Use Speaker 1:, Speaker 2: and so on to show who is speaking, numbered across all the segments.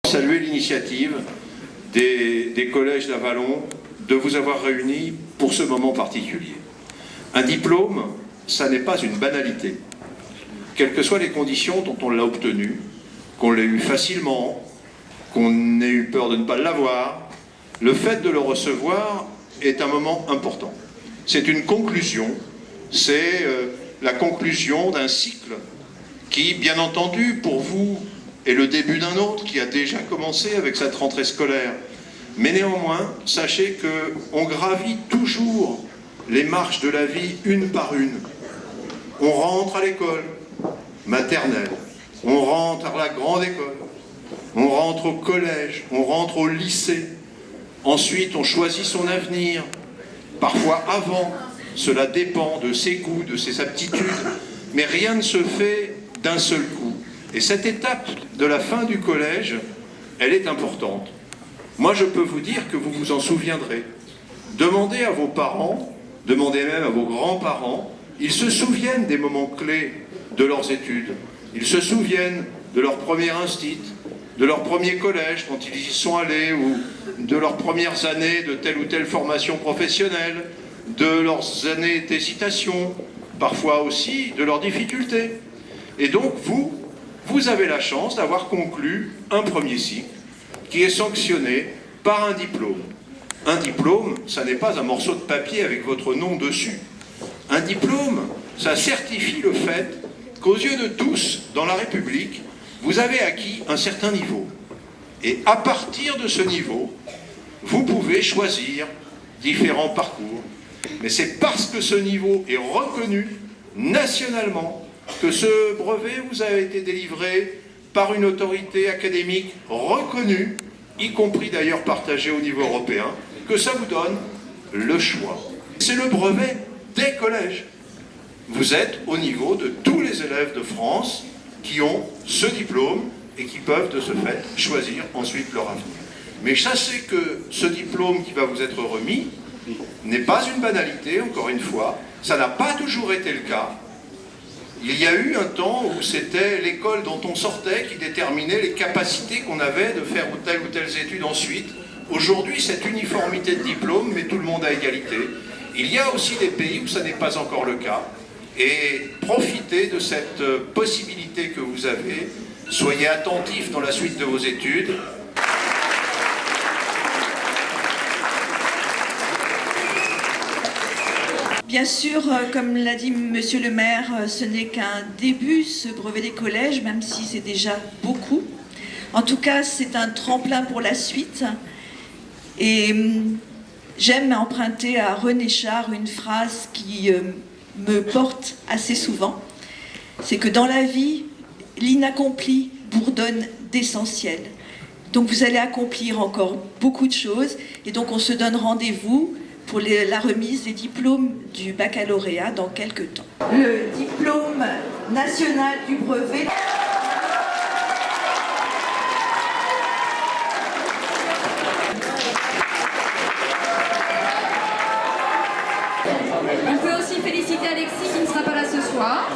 Speaker 1: Saluer l'initiative des collèges d'Avallon de vous avoir réunis pour ce moment particulier. Un diplôme, ça n'est pas une banalité. Quelles que soient les conditions dont on l'a obtenu, qu'on l'ait eu facilement, qu'on ait eu peur de ne pas l'avoir, le fait de le recevoir est un moment important. C'est une conclusion, c'est la conclusion d'un cycle qui, bien entendu, pour vous, est le début d'un autre qui a déjà commencé avec cette rentrée scolaire. Mais néanmoins, sachez qu'on gravit toujours les marches de la vie une par une. On rentre à l'école maternelle, on rentre à la grande école, on rentre au collège, on rentre au lycée. Ensuite, on choisit son avenir. Parfois avant, cela dépend de ses goûts, de ses aptitudes, mais rien ne se fait d'un seul coup. Et cette étape de la fin du collège, elle est importante. Moi, je peux vous dire que vous vous en souviendrez. Demandez à vos parents, demandez même à vos grands-parents, ils se souviennent des moments clés de leurs études. Ils se souviennent de leur premier instit, de leur premier collège quand ils y sont allés, ou de leurs premières années de telle ou telle formation professionnelle, de leurs années d'hésitation, parfois aussi de leurs difficultés. Et donc, vous avez la chance d'avoir conclu un premier cycle qui est sanctionné par un diplôme. Un diplôme, ça n'est pas un morceau de papier avec votre nom dessus. Un diplôme, ça certifie le fait qu'aux yeux de tous, dans la République, vous avez acquis un certain niveau. Et à partir de ce niveau, vous pouvez choisir différents parcours. Mais c'est parce que ce niveau est reconnu nationalement que ce brevet vous a été délivré par une autorité académique reconnue, y compris d'ailleurs partagée au niveau européen, que ça vous donne le choix. C'est le brevet des collèges. Vous êtes au niveau de tous les élèves de France qui ont ce diplôme et qui peuvent de ce fait choisir ensuite leur avenir. Mais sachez que ce diplôme qui va vous être remis n'est pas une banalité, encore une fois, ça n'a pas toujours été le cas. Il y a eu un temps où c'était l'école dont on sortait qui déterminait les capacités qu'on avait de faire telle ou telle étude ensuite. Aujourd'hui, cette uniformité de diplôme met tout le monde à égalité. Il y a aussi des pays où ça n'est pas encore le cas. Et profitez de cette possibilité que vous avez. Soyez attentifs dans la suite de vos études.
Speaker 2: Bien sûr, comme l'a dit Monsieur le maire, ce n'est qu'un début, ce brevet des collèges, même si c'est déjà beaucoup. En tout cas, c'est un tremplin pour la suite. Et j'aime emprunter à René Char une phrase qui me porte assez souvent. C'est que dans la vie, l'inaccompli bourdonne d'essentiel. Donc vous allez accomplir encore beaucoup de choses. Et donc on se donne rendez-vous pour la remise des diplômes du baccalauréat dans quelques temps. Le diplôme national du brevet.
Speaker 3: On peut aussi féliciter Alexis qui ne sera pas là ce soir.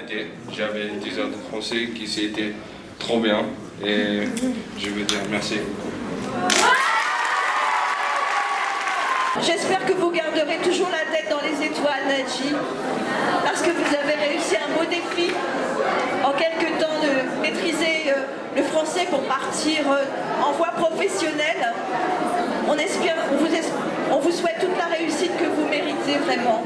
Speaker 4: qualité. J'avais des autres Français qui c'était trop bien. Et je veux dire merci.
Speaker 2: J'espère que vous garderez toujours la tête dans les étoiles, Nadji, parce que vous avez réussi un beau défi en quelques temps de maîtriser le français pour partir en voie professionnelle. On vous souhaite toute la réussite que vous méritez vraiment.